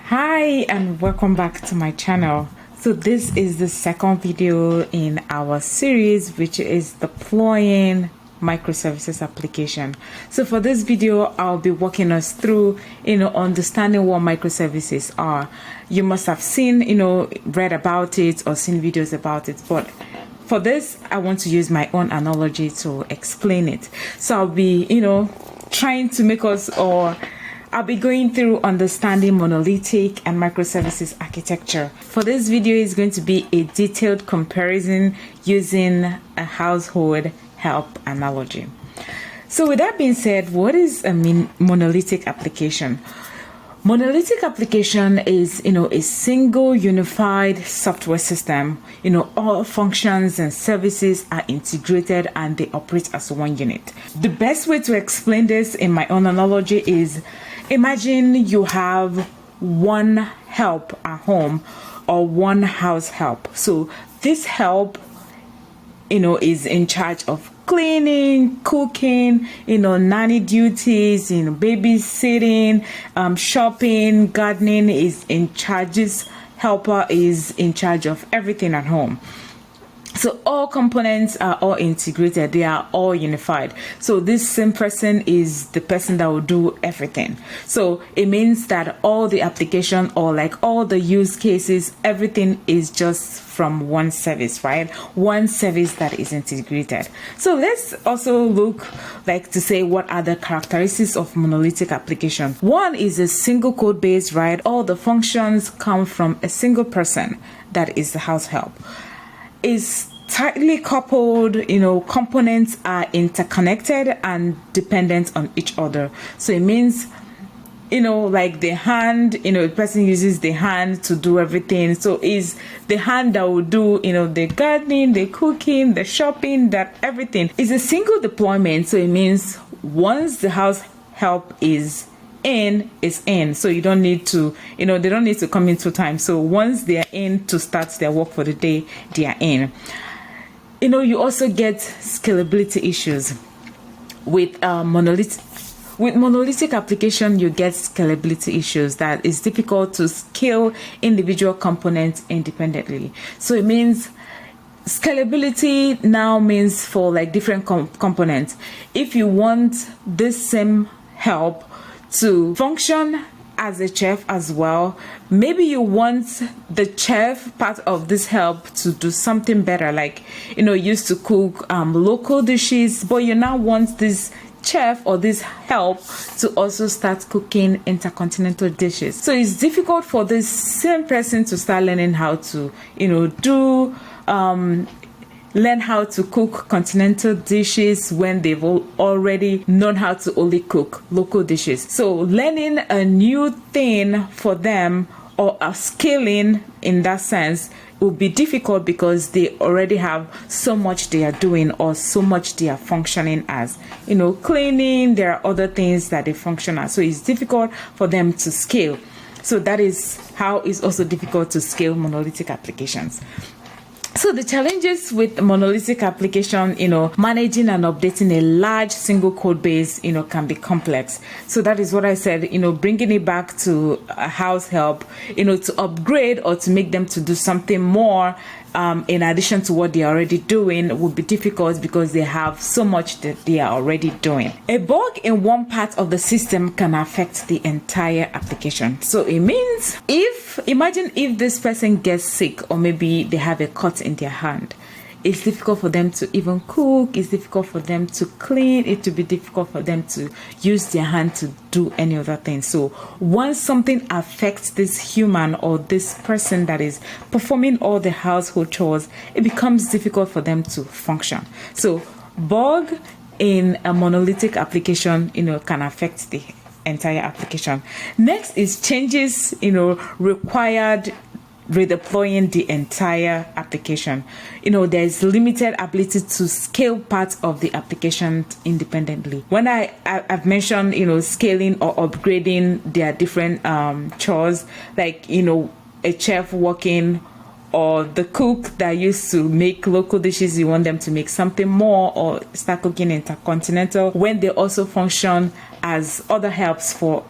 Hi and welcome back to my channel. So this is the second video in our series, which is deploying microservices application. So for this video, I'll be walking us through, understanding what microservices are. You must have seen, read about it or seen videos about it, but for this, I want to use my own analogy to explain it. So I'll be, trying to make us, or I'll be going through understanding monolithic and microservices architecture. For this video, it's going to be a detailed comparison using a household help analogy. So with that being said, what is a monolithic application? Monolithic application is, a single unified software system. All functions and services are integrated and they operate as one unit. The best way to explain this in my own analogy is, imagine you have one help at home or one house help. So this help, is in charge of cleaning, cooking, nanny duties, babysitting, shopping, gardening is in charge. This helper is in charge of everything at home. So all components are all integrated. They are all unified. So this same person is the person that will do everything. So it means that all the application or like all the use cases, everything is just from one service, right? One service that is integrated. So let's also look to say what are the characteristics of monolithic application. One is a single code base, right? All the functions come from a single person, that is the house help. Is tightly coupled, components are interconnected and dependent on each other. So it means, like the hand, the person uses the hand to do everything. So is the hand that will do, the gardening, the cooking, the shopping, that everything is a single deployment. So it means once the house help is in, so you don't need to, they don't need to come in 2 times. So once they are in to start their work for the day, they are in. You also get scalability issues with monolithic application. You get scalability issues that is difficult to scale individual components independently. So it means scalability now means for like different components. If you want this same help to function as a chef as well, maybe you want the chef part of this help to do something better, like used to cook local dishes, but you now want this chef or this help to also start cooking intercontinental dishes. So it's difficult for this same person to start learning how to learn how to cook continental dishes when they've already known how to only cook local dishes. So learning a new thing for them, or scaling in that sense, will be difficult because they already have so much they are doing or so much they are functioning as. Cleaning, there are other things that they function as. So it's difficult for them to scale. So that is how it's also difficult to scale monolithic applications. So the challenges with monolithic application, managing and updating a large single code base, can be complex. So that is what I said, bringing it back to a house help, to upgrade or to make them to do something more in addition to what they're already doing would be difficult because they have so much that they are already doing. A bug in one part of the system can affect the entire application. So it means imagine if this person gets sick or maybe they have a cut in their hand. It's difficult for them to even cook. It's difficult for them to clean. It will be difficult for them to use their hand to do any other thing. So once something affects this human or this person that is performing all the household chores, it becomes difficult for them to function. So bug in a monolithic application, can affect the entire application. Next is changes, required redeploying the entire application. There's limited ability to scale parts of the application independently. When I've mentioned, scaling or upgrading their different chores, like, a chef working or the cook that used to make local dishes, you want them to make something more or start cooking intercontinental when they also function as other helps for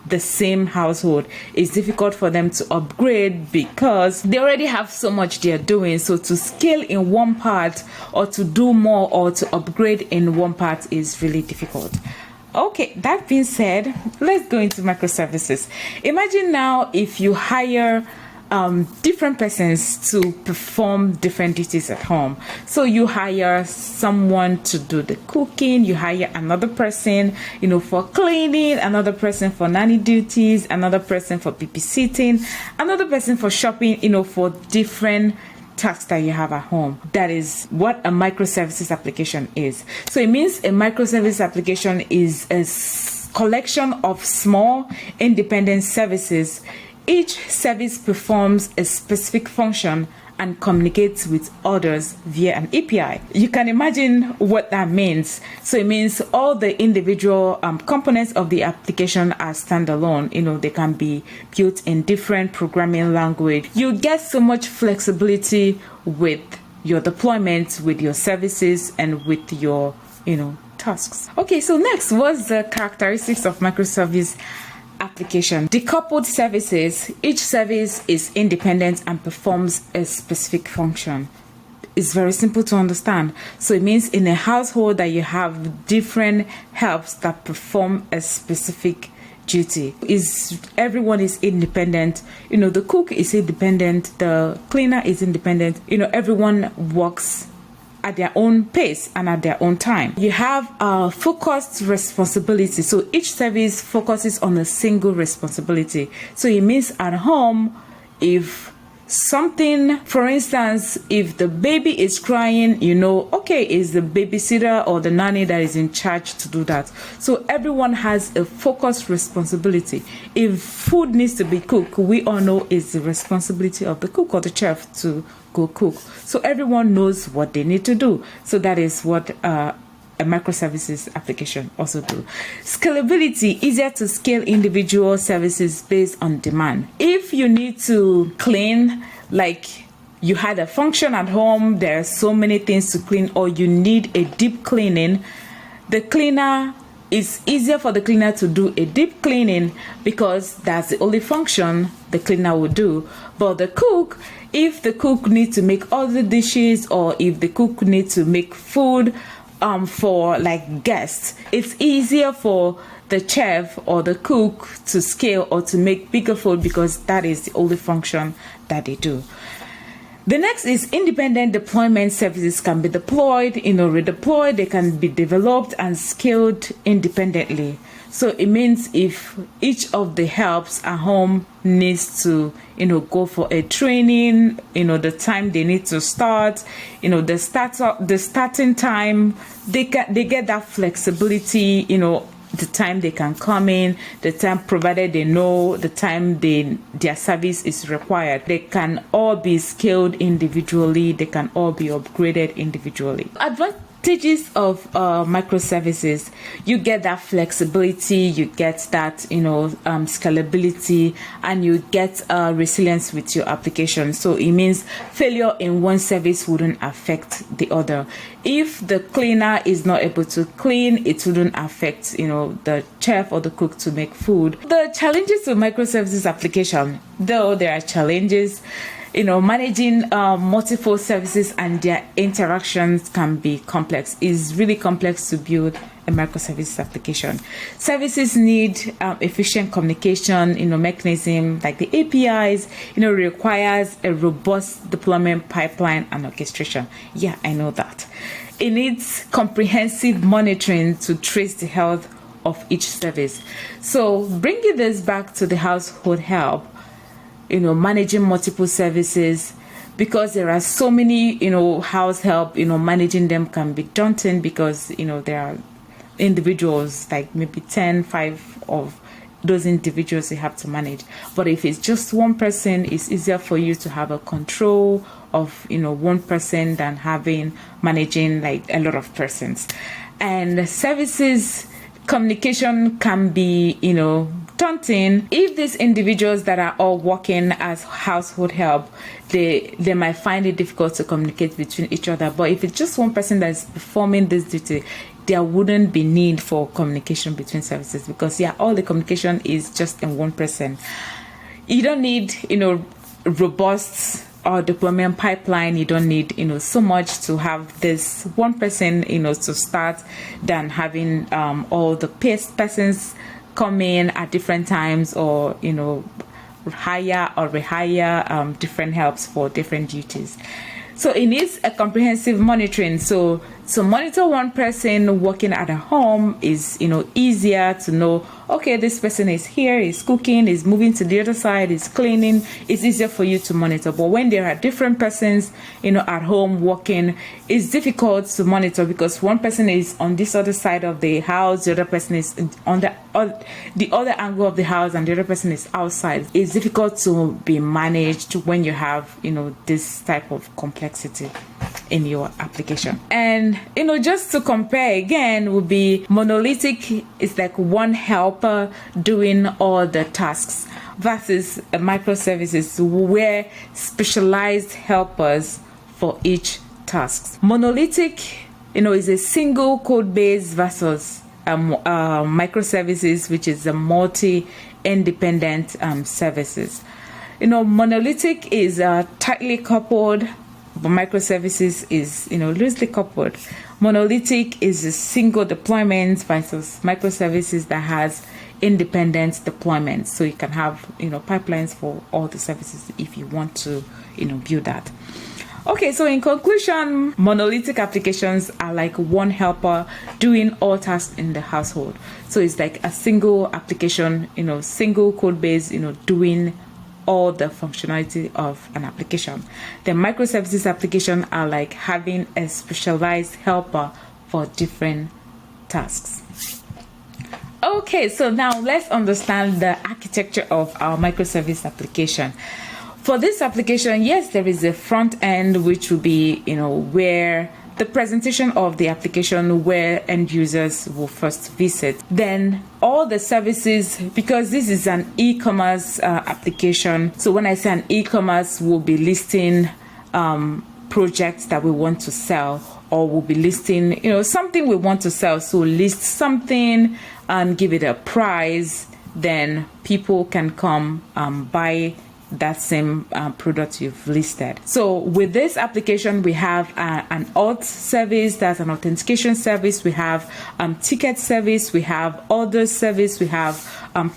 the same household. It's difficult for them to upgrade because they already have so much they're doing. So to scale in one part or to do more or to upgrade in one part is really difficult. Okay, that being said, let's go into microservices. Imagine now if you hire different persons to perform different duties at home. So you hire someone to do the cooking, you hire another person, for cleaning, another person for nanny duties, another person for babysitting, another person for shopping, for different tasks that you have at home. That is what a microservices application is. So it means a microservice application is a collection of small independent services. Each service performs a specific function and communicates with others via an API. You can imagine what that means. So it means all the individual components of the application are standalone. They can be built in different programming language. You get so much flexibility with your deployment, with your services, and with your, tasks. Okay, so next, what's the characteristics of microservice application? Decoupled services. Each service is independent and performs a specific function. It's very simple to understand. So it means in a household that you have different helps that perform a specific duty. Everyone is independent. The cook is independent, the cleaner is independent. Everyone works at their own pace and at their own time. You have a focused responsibility. So each service focuses on a single responsibility. So it means at home, if something, for instance, if the baby is crying, okay, it's the babysitter or the nanny that is in charge to do that. So everyone has a focused responsibility. If food needs to be cooked, we all know it's the responsibility of the cook or the chef to go cook. So everyone knows what they need to do. So that is what a microservices application also do. Scalability, easier to scale individual services based on demand. If you need to clean, like you had a function at home, there are so many things to clean, or you need a deep cleaning, it's easier for the cleaner to do a deep cleaning because that's the only function the cleaner will do. But the cook, if the cook needs to make all the dishes, or if the cook needs to make food for like guests, it's easier for the chef or the cook to scale or to make bigger food because that is the only function that they do. The next is independent deployment. Services can be deployed, redeployed, they can be developed and scaled independently. So it means if each of the helps at home needs to, go for a training, the time they need to start, the starting time, they get that flexibility, the time they can come in, the time provided they know the time their service is required. They can all be scaled individually. They can all be upgraded individually. Advantages of microservices: you get that flexibility, you get that scalability, and you get resilience with your application. So it means failure in one service wouldn't affect the other. If the cleaner is not able to clean, it wouldn't affect the chef or the cook to make food. The challenges of microservices application, though there are challenges, managing multiple services and their interactions can be complex. It's really complex to build a microservices application. Services need efficient communication, mechanism like the APIs, requires a robust deployment pipeline and orchestration. Yeah, I know that. It needs comprehensive monitoring to trace the health of each service. So bringing this back to the household help, managing multiple services, because there are so many, house help, managing them can be daunting because, there are individuals, like maybe 5 of those individuals you have to manage. But if it's just one person, it's easier for you to have a control of, one person than managing like a lot of persons. And services communication can be, daunting. If these individuals that are all working as household help, they might find it difficult to communicate between each other. But if it's just one person that is performing this duty, there wouldn't be need for communication between services, because all the communication is just in one person. You don't need, robust or deployment pipeline. You don't need, so much to have this one person, to start, than having all the persons come in at different times, or, hire or rehire different helps for different duties. So it needs a comprehensive monitoring. So monitor one person working at a home is, easier to know, okay, this person is here, is cooking, is moving to the other side, is cleaning. It's easier for you to monitor. But when there are different persons, at home working, it's difficult to monitor, because one person is on this other side of the house, the other person is on the other angle of the house, and the other person is outside. It's difficult to be managed when you have, this type of complexity in your application. And just to compare again, would be monolithic is like one helper doing all the tasks, versus microservices, where specialized helpers for each task. Monolithic is a single code base, versus microservices, which is a multi-independent services. Monolithic is tightly coupled, but microservices is loosely coupled. Monolithic is a single deployment, versus microservices that has independent deployments. So you can have pipelines for all the services if you want to build that. Okay, so in conclusion, monolithic applications are like one helper doing all tasks in the household. So it's like a single application, single code base, doing all the functionality of an application. The microservices application are like having a specialized helper for different tasks. Okay, so now let's understand the architecture of our microservice application. For this application, yes, there is a front end, which will be, where the presentation of the application, where end users will first visit. Then all the services, because this is an e-commerce application. So when I say an e-commerce, we'll be listing projects that we want to sell, or we'll be listing, something we want to sell. So list something and give it a price. Then people can come buy that same product you've listed. So with this application, we have an auth service, that's an authentication service. We have ticket service, we have order service, we have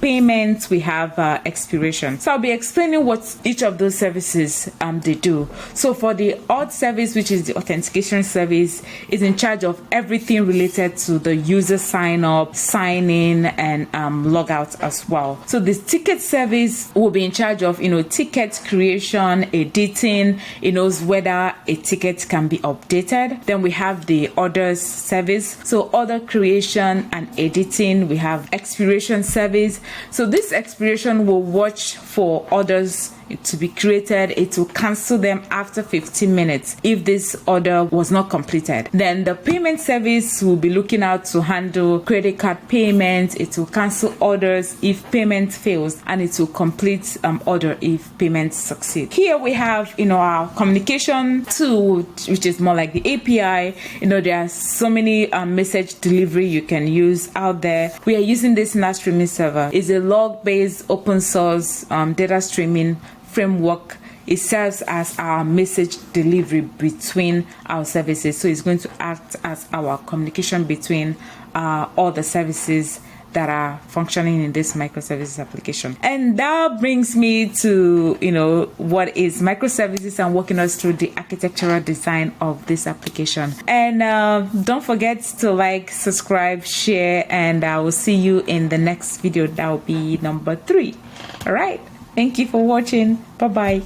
payments, we have expiration. So I'll be explaining what each of those services they do. So for the auth service, which is the authentication service, is in charge of everything related to the user sign up, sign in, and log out as well. So this ticket service will be in charge of ticket creation, editing. It knows whether a ticket can be updated. Then we have the orders service, so order creation and editing. We have expiration service. So this expiration will watch for orders to be created. It will cancel them after 15 minutes if this order was not completed. Then the payment service will be looking out to handle credit card payments. It will cancel orders if payment fails, and it will complete order if payment succeed. Here we have our communication tool, which is more like the API. There are so many message delivery you can use out there. We are using this NAS streaming server. It's a log-based open source data streaming framework. It serves as our message delivery between our services. So it's going to act as our communication between all the services that are functioning in this microservices application. And that brings me to what is microservices, and walking us through the architectural design of this application. And don't forget to like, subscribe, share, and I will see you in the next video. That will be number 3. All right, thank you for watching. Bye bye.